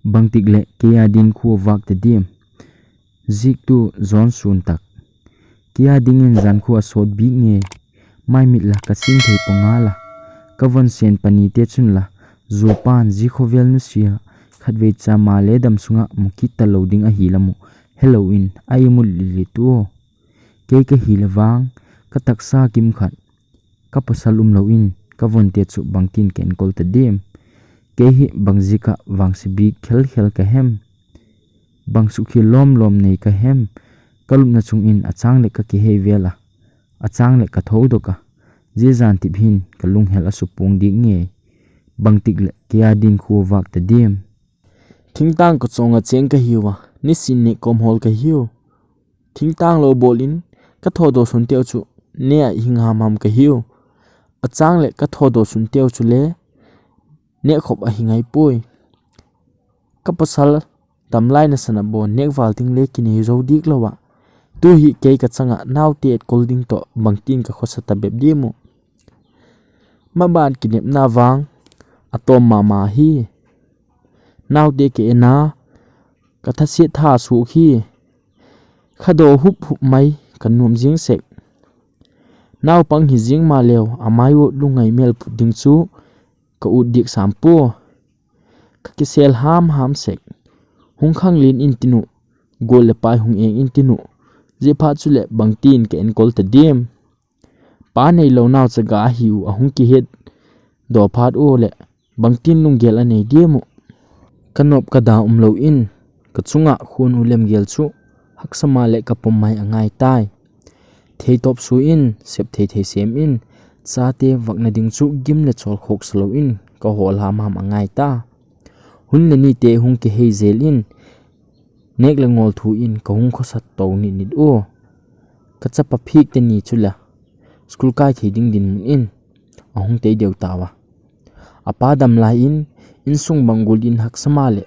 BANGTIK le KEI din KHUA VAK TADIAM zik tu John Suantak KEI dingin zan KHUA sot big nge mai mit la kasing thei ponga la kavan sen pani te chun la zopan zi khovel nu sia khatve cha ma le dam sunga mukit ta loading a hi lamu hello in ai mul li tu ke ka hi lawang ka taksa kim khat ka pasalum lo in kavan te chu bangtin ken kol TADIAM ke hi bangjika wangsibi khel khel ka hem bangsu khi lom lom nei ka hem kalum na chung in achang le ka ki he vela achang le ka tho do ka je jan ti bhin kalung hel asupung dik nge BANGTIK le KEI din KHUA VAK TADIAM thingtang ko chonga cheng ka hiwa ni sin ne kom hol ka hiu thingtang lo bolin ka tho do sun teu chu ne a hingam ham ka hiu achang le ka tho do sun teu chu le ne khop a hingai pui ka pasal tamlai na sana bo nek walting le kini zo dik lawa tu hi ke ka changa naw te colding to bangtin ka khosata beb demo maban kinep na wang atom mama hi naw te ke na ka thasi tha su hi khado hup hup mai kanum jing sek naw pang hi jing ma lew amayo lungai mel puding chu ka udik sampu ka kisel ham sek hung khang lin in tinu gol le pai hung eng in tinu je pha chu le bangtin ke en kol TADIAM pa nei lo naw chaga hiu a hung ki het do phat o le bangtin lung gel anei demo kanop ka da lo in ka chunga khun ulem gel chu haksama le ka pomai angai tai theitawp su in sep thei sem in chate wakna ding chu gim le chol khok slo in ka hol ham angai ta hun le ni te hung ke hei zel in nek le ngol thu in ka hung khosat to ni nit o ka chapa phik te ni chula school kai thei ding din mun in a hung te deu tawa apa dam lai in sung bangul in haksama le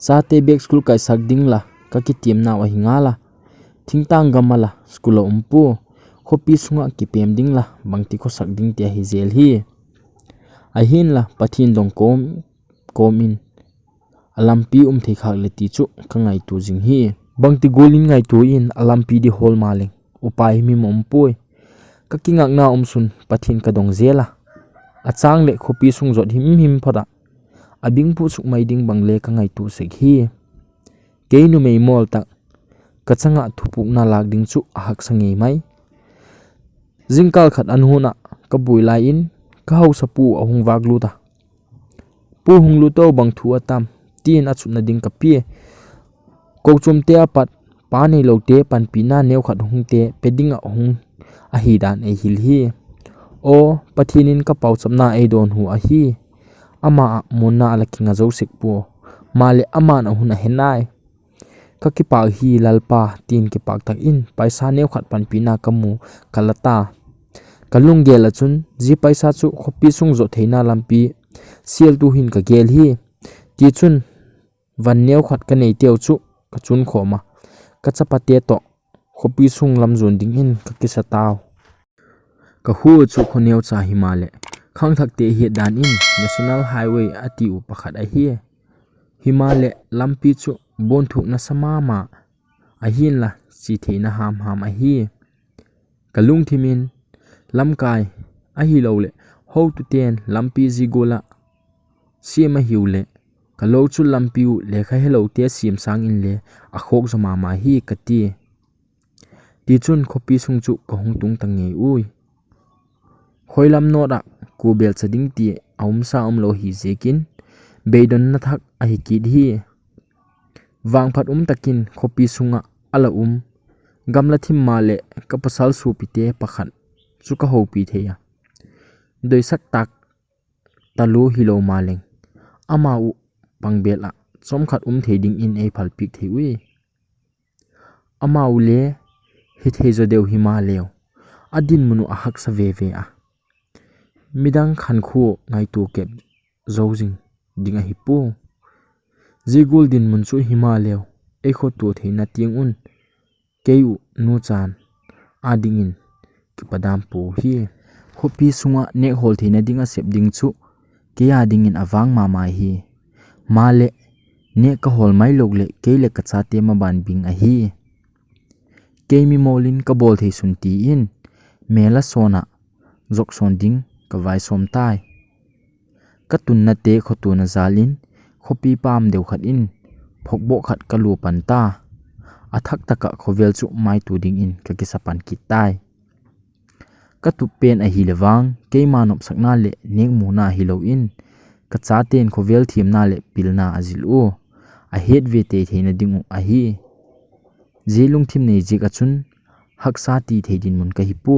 chate bek school kai sak ding la ka ki tim na wa hingala thingtang gamala school umpu khopi sunga ki pem ding la bangti ko sak ding te hi zel hi a hin la pathin dong kom in alampi thei khak le ti chu ka ngai tu jing hi bangti golin ngai tu in alampi di hol maleng upai mi mom poi ka kingak na sun pathin ka dong zela achang le khopi sung jot him phada abing pu suk mai ding bangle ka ngai tu sek hi keinu mei mol tak ka changa thupuk na lak ding chu ahak sangi mai jingkal khat anhuna ka builai in ka hau sapu ahung waglu ta pu hunglu to bang thu atam tin achuna ding ka pi kochum te apat pani lo te pan pina neu khat hung te peding a hung a hi dan e hil hi o pathinin ka pau chamna e don hu a hi ama monna ala kinga zo sek pu male ama na huna henai ka ki pa hi lalpa tin ki pak tak in paisa neu khat pan pina kamu kalata kalung gel chun ji paisa chu khopi sung zo theina lampi sial tu hin ka gel hi ti chun van neu khat ka nei teu chu ka chun khoma ka chapate to khopi sung lam zon ding in ka kisa taw ka hu chu khoneu cha himale khang thak te hi dan in national highway ati upakhat a hi himale lampi chu bon thuk na sama ma a hin la chi theina ham a hi kalung thimin lamkai a hi lo le ho tu ten lampi ji gola siema hiule kalo chu lampiu le kha hello te sim sang in le a khok zama ma hi kati ti chun khopi sung chu ka hung tung tangi ui khoilam no da ku bel chading ti aum sa lo hi zekin beidon na thak a hi ki hi wang phat takin khopi sunga ala gamla thim ma le ka pasal su pite pakhat chu ka ho pi theya doi sak tak talu hilo maleng ama u pangbela chomkhat theding in e phal pik thewi ama u le hi thejo deu himaleo adin munu ahak sa ve a midang khan khu ngai tu kep zojing dinga hipu zigul din mun chu himaleo e kho tu theina tiang un keu nu chan adingin ki padam pu hi khopi sunga ne hol theina dinga sep ding chu KEI dingin awang mama hi male ne ka hol mai lok le ke le ka cha te ma ban bing a hi ke mi molin ka bol thei sun ti in mela sona jok son ding ka vai som tai ka tun na te kho tu na zalin khopi pam deu khat in phok bo khat ka lu pan ta athak taka khovel chu mai tu ding in ka ki sapan ki tai ka tu pen a hi lewang ke manop sakna le nek mu na hi lo in ka cha ten khovel thim na le pilna azil u a het ve te theina dingu a hi zelung thim nei jik achun haksa ti theidin mun ka hi pu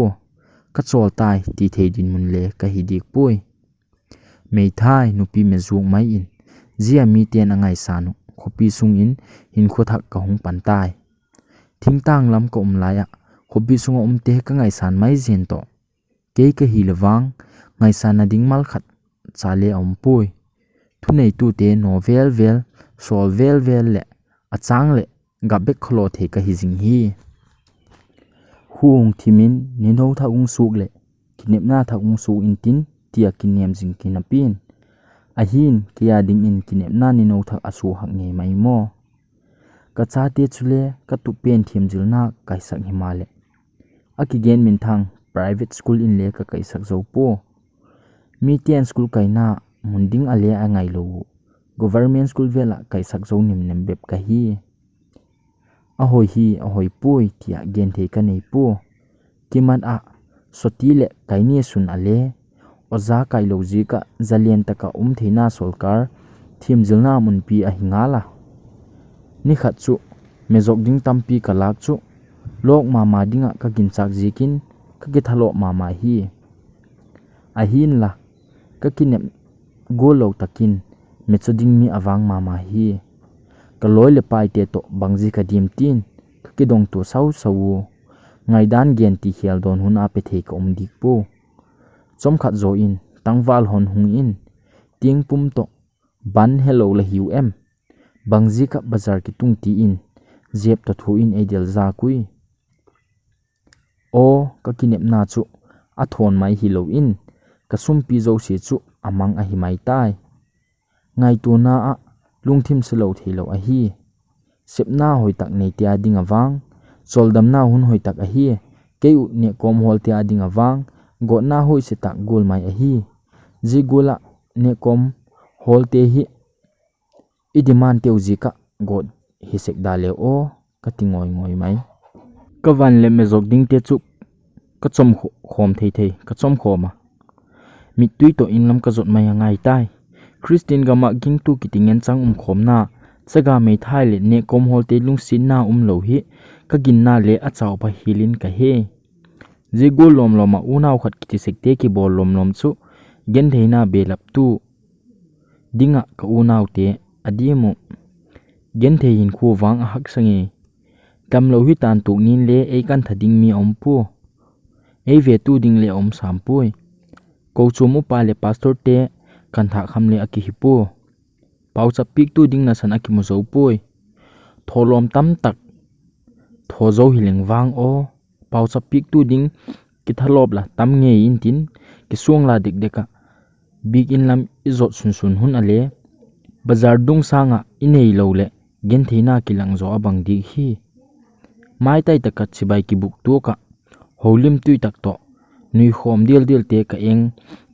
ka chol tai ti theidin mun le ka hi dik pui mei thai nupi me zung mai in zia mi ten angai sanu khopi sung in hin kho thak ka hung pan tai thing tang lam ko laya khopi sung te ka ngai san mai zen to ke ka hi lewang ngai san na ding mal khat chale pui thu nei tu te novel vel sol vel vel le achang le gabek khlo the ka hi jing hi hung thimin ni no tha ung suk le kinep na tha ung su in tin tia kinem jing kinapin a hin kia ding in kinep na ni no tha asu hak nge mai mo ka cha te chule ka tu pen thim jilna kai sak himale aki gen min thang private school in le ka kai sak zo po mi tian school kai na munding ale a ngai lo government school vela kai sak zo nim nem bep ka hi a hoi pui tia gen the ka nei pu kiman a soti le kai ni sun ale oza kai lo ji ka zalian taka theina solkar thim jilna mun pi a hingala ni khat chu mezok ding tampi kalak chu lok mama dinga ka gin chak jikin ka ge thalo mama hi a hin la ka kinep golo takin mechoding mi awang mama hi ka loi le pai te to bangji ka dim tin ka ki dong tu sau sau ngaidan gen ti hial don hun a pe thei ka dik pu chom khat zo in tangwal hon hung in ting pum to ban hello la hiu em bangji ka bazar ki tung ti in zep to thu in edel za kui o ka kinep na chu a thon mai hi lo in ka sum pi zo si chu amang a hi mai tai ngai tu na a lungthim se lo thelo a hi sepna hoi tak nei tia ding awang choldam na hun hoi tak a hi ke u ne kom hol tia ding awang go na hoi se tak gol mai a hi ji gola ne kom hol te hi idiman teu jika god hisek dale o ka tingoi ngoi mai ka van le me jok ding te chu ka chom khom thei thei ka chom khoma mi tui to in lam ka jot mai ngai tai christian gama ging tu kitingen chang khom na chaga me thai le ne kom hol te lung sin na lo hi ka gin na le a chaw pa hilin ka he je go lom loma unaw khat kiti sekte ki bol lom lom chu gen theina belap tu dinga ka unaw te adimu gen the in khu wang a hak sange kam lo hi tan tu nin le e kan thading mi pu e ve tu ding le sam pui ko chumu pa le pastor te kan tha kham le aki hi pu pau cha pik tu ding na san aki mu zo pui tholom tam tak tho zo hileng wang o pau cha pik tu ding ki thalop la tam nge in tin ki suang la dik deka big in lam izot sun sun hun ale bazar dung sanga inei lo le gen theina kilang zo abang di hi mai tai takat sibai ki buk tu ka holim tui tak to nui khom dil dil te ka eng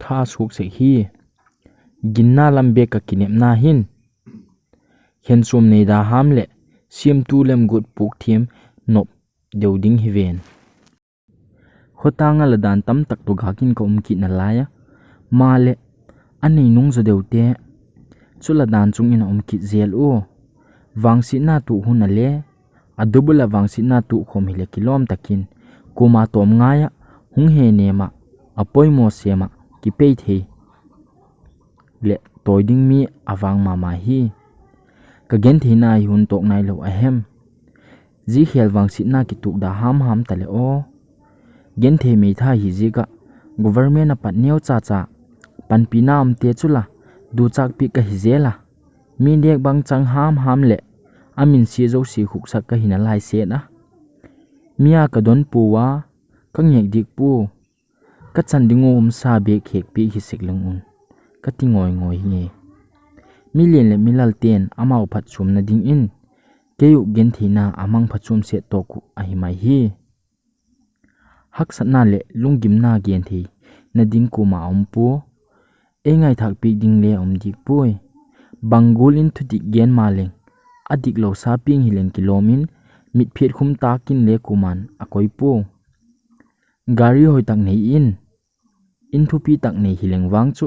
tha suk se hi ginna lambe ka kinep na hin hen som nei da ham le sim tu lem gut puk thiem nop deuding hi ven khotanga ladan tam tak tu gakin ko ki na laya ma le ani nung zo deute chula dan chung in ki zel o wangsi na tu hun ale adubula wangsi na tu khom hile kilom takin kuma tom ngaya hung he nema apoi mo sema ki pei the le toiding mi awang mama hi ka gen thina hun tok nai lo ahem ji khel wangsi na ki tu da ham ham tale o gen the me tha hi ji ka government a pat neu cha cha pan pinam te chula du chak pi ka hi zela mi dek bang chang ham le amin si zo si khuk sak ka hina lai se na mia ka don puwa ka ngek dik pu ka chandingo sa be khek pi hi siklung un ka tingoi ngoi nge million le milal ten amau phat chum na ding in keyu gen thina amang phachum se toku ahimai hi haksat na le lungim na gen thi na ding ku ma ompu engai thak pi ding le dik pui bangul in thuti gen maleng adik lo sa ping hilen kilomin mit phet khum takin le kuman akoi pu gari hoi tak nei in thu pi tak nei hileng wang chu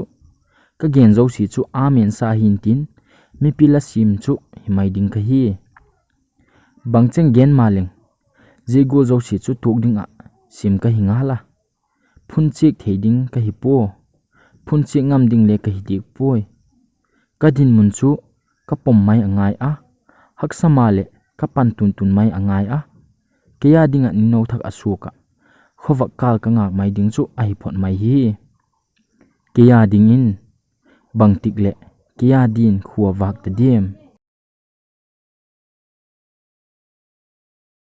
ka gen zo si chu amen sa hin tin mi pila sim chu himai ding ka hi bangcheng gen maleng je go zo si chu tuk ding a sim ka hinga la phun chik theding ka hi po phun chik ngam ding le ka hi dik poi ka din mun chu ka pom mai angai a haksama le ka pan tun mai angai a keya ding a no thak asuka khowak kal ka ngak mai ding chu ai phot mai hi keya ding in bangtik le keya din KHUA VAK TADIAM